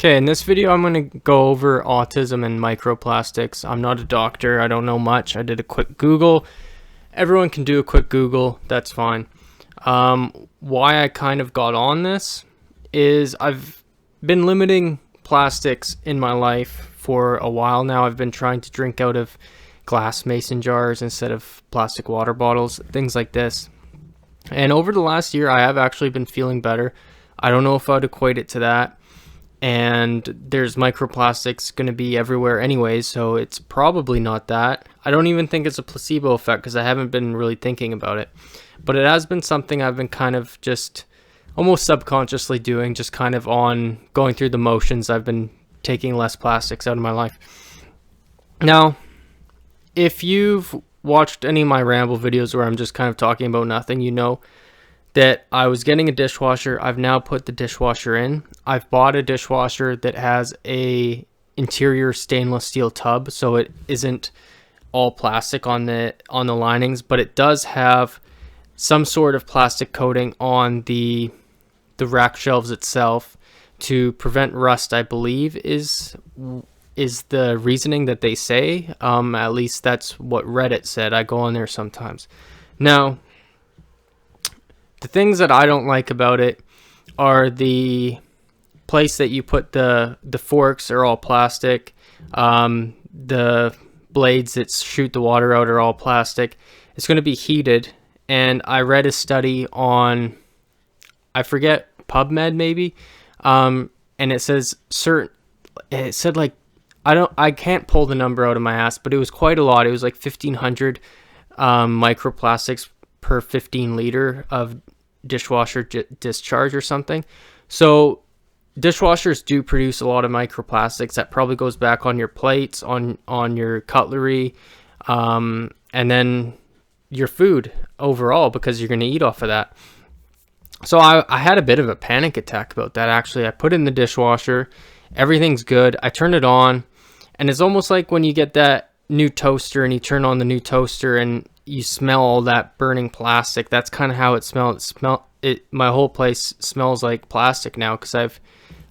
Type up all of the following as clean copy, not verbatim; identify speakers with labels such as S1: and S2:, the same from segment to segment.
S1: Okay, in this video I'm going to go over autism and microplastics. I'm not a doctor, I don't know much. I did a quick Google. Everyone can do a quick Google, that's fine. Why I kind of got on this is I've been limiting plastics in my life for a while now. I've been trying to drink out of glass mason jars instead of plastic water bottles, things like this. And over the last year I have actually been feeling better. I don't know if I'd equate it to that. And there's microplastics going to be everywhere anyways, so it's probably not that. I don't even think it's a placebo effect because I haven't been really thinking about it. But it has been something I've been kind of just almost subconsciously doing, just kind of on going through the motions. I've been taking less plastics out of my life. Now, if you've watched any of my ramble videos where I'm just kind of talking about nothing, you know that I was getting a dishwasher. I've now put the dishwasher in. I've bought a dishwasher that has a interior stainless steel tub, so it isn't all plastic on the linings, but it does have some sort of plastic coating on the rack shelves itself to prevent rust, I believe is the reasoning that they say. At least that's what Reddit said. I go on there sometimes. Now, the things that I don't like about it are the place that you put the forks are all plastic. The blades that shoot the water out are all plastic. It's going to be heated. And I read a study on, I forget, PubMed maybe. And it says I can't pull the number out of my ass, but it was quite a lot. It was like 1,500 microplastics per 15 liter of dishwasher discharge or something. So dishwashers do produce a lot of microplastics that probably goes back on your plates, on your cutlery, and then your food overall, because you're going to eat off of that. So I had a bit of a panic attack about that. Actually, I put in the dishwasher, everything's good, I turned it on, and it's almost like when you get that new toaster and you turn on the new toaster and you smell all that burning plastic. That's kind of how it smelled. My whole place smells like plastic now because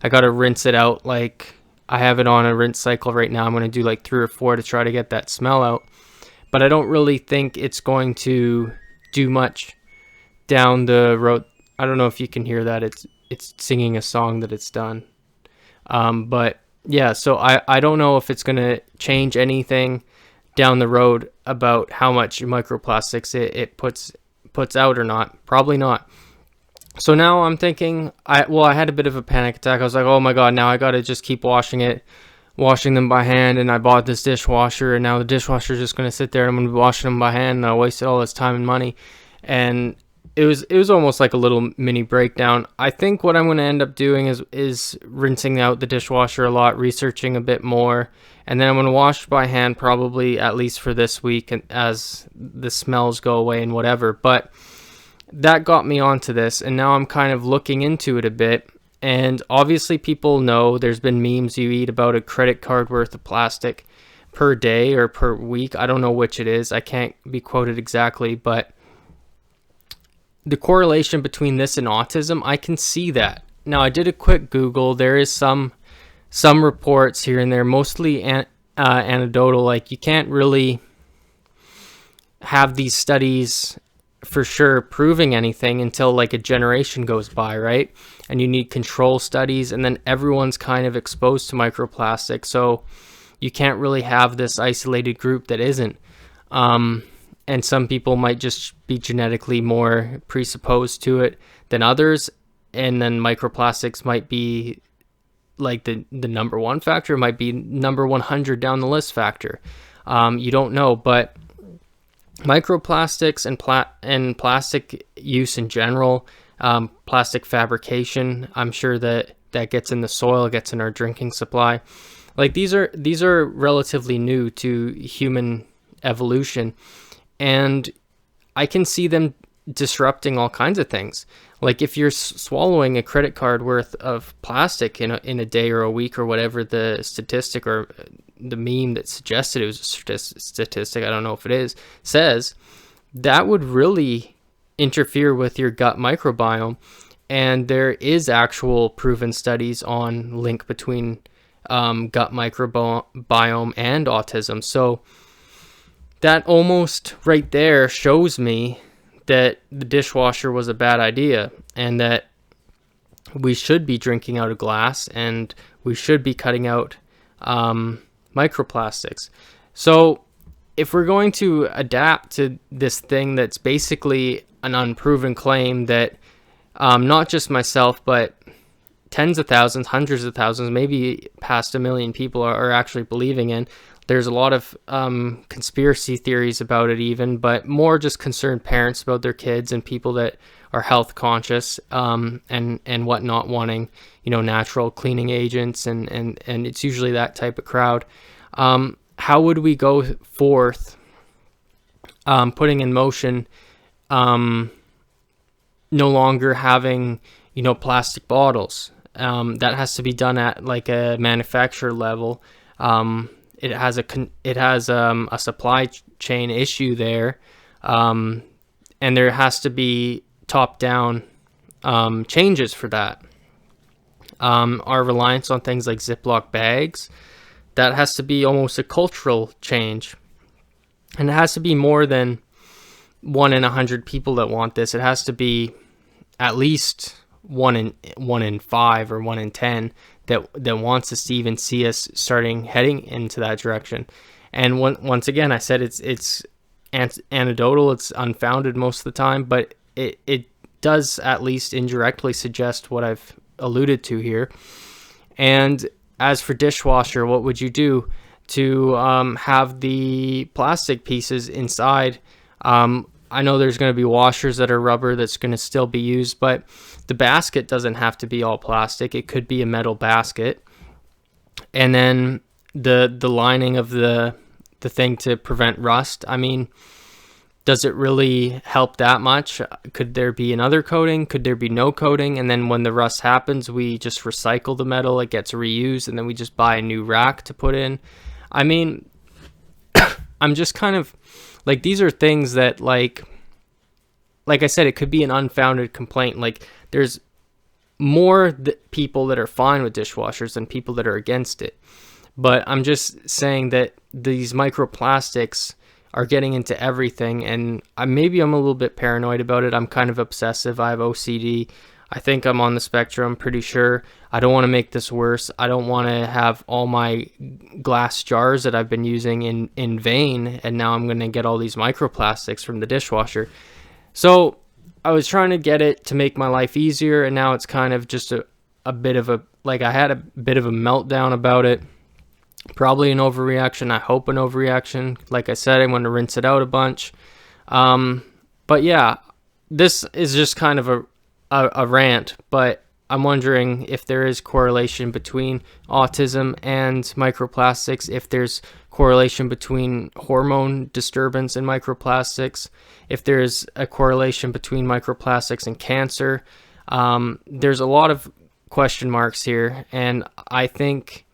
S1: I got to rinse it out. Like, I have it on a rinse cycle right now. I'm going to do like 3 or 4 to try to get that smell out. But I don't really think it's going to do much down the road. I don't know if you can hear that. It's singing a song that it's done. But yeah, so I don't know if it's going to change anything down the road about how much microplastics it puts out or not. Probably not. So now I'm thinking, I had a bit of a panic attack. I was like, oh my god, now I gotta just keep washing them by hand, and I bought this dishwasher, and now the dishwasher is just gonna sit there and I'm gonna be washing them by hand, and I wasted all this time and money. And it was almost like a little mini breakdown. I think what I'm going to end up doing is rinsing out the dishwasher a lot, researching a bit more, and then I'm going to wash by hand probably at least for this week, and as the smells go away and whatever. But that got me onto this, and now I'm kind of looking into it a bit. And obviously people know, there's been memes you eat about a credit card worth of plastic per day or per week. I don't know which it is. I can't be quoted exactly, but the correlation between this and autism, I can see that. Now, I did a quick Google. There is some reports here and there, mostly anecdotal. Like, you can't really have these studies for sure proving anything until like a generation goes by, right? And you need control studies, and then everyone's kind of exposed to microplastics. So you can't really have this isolated group that isn't. And some people might just be genetically more predisposed to it than others. And then microplastics might be like the number 1 factor, might be number 100 down the list factor. You don't know, but microplastics and plastic use in general, plastic fabrication, I'm sure that gets in the soil, gets in our drinking supply. Like, these are relatively new to human evolution. And I can see them disrupting all kinds of things. Like, if you're swallowing a credit card worth of plastic in a day or a week or whatever the statistic or the meme that suggested it was a statistic, I don't know if it is, says, that would really interfere with your gut microbiome. and there is actual proven studies on link between gut microbiome and autism. So that almost right there shows me that the dishwasher was a bad idea, and that we should be drinking out of glass, and we should be cutting out microplastics. So if we're going to adapt to this thing that's basically an unproven claim that not just myself, but tens of thousands, hundreds of thousands, maybe past 1 million people are actually believing in. There's a lot of conspiracy theories about it even, but more just concerned parents about their kids and people that are health conscious and whatnot, wanting, natural cleaning agents, and it's usually that type of crowd. How would we go forth putting in motion no longer having, plastic bottles? That has to be done at like a manufacturer level. It has a supply chain issue there, and there has to be top-down changes for that. Our reliance on things like Ziploc bags, that has to be almost a cultural change, and it has to be more than 1 in 100 people that want this. It has to be at least 1 in 5 or 1 in 10 that wants us to even see us heading into that direction. And once again, I said it's anecdotal, it's unfounded most of the time, but it does at least indirectly suggest what I've alluded to here. And as for dishwasher, what would you do to have the plastic pieces inside? I know there's going to be washers that are rubber that's going to still be used, but the basket doesn't have to be all plastic. It could be a metal basket. And then the lining of the thing to prevent rust. I mean, does it really help that much? Could there be another coating? Could there be no coating? And then when the rust happens, we just recycle the metal, it gets reused, and then we just buy a new rack to put in. I mean, I'm just kind of like, these are things that like I said, it could be an unfounded complaint. Like, there's more people that are fine with dishwashers than people that are against it. But I'm just saying that these microplastics are getting into everything, and maybe I'm a little bit paranoid about it. I'm kind of obsessive. I have OCD. I think I'm on the spectrum, pretty sure. I don't want to make this worse. I don't want to have all my glass jars that I've been using in vain, and now I'm going to get all these microplastics from the dishwasher. So I was trying to get it to make my life easier, and now it's kind of just a bit of a, like, I had a bit of a meltdown about it. Probably an overreaction. I hope an overreaction. Like I said, I want to rinse it out a bunch. But yeah, this is just kind of a rant, but I'm wondering if there is correlation between autism and microplastics, if there's correlation between hormone disturbance and microplastics, if there's a correlation between microplastics and cancer. There's a lot of question marks here, and I think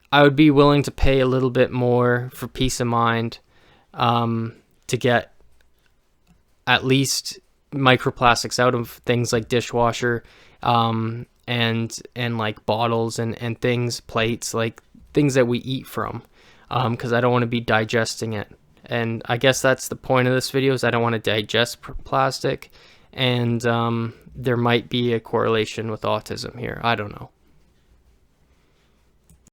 S1: I would be willing to pay a little bit more for peace of mind to get at least microplastics out of things like dishwasher and like bottles and things, plates, like things that we eat from, because I don't want to be digesting it. And I guess that's the point of this video, is I don't want to digest plastic, and there might be a correlation with autism here. I don't know.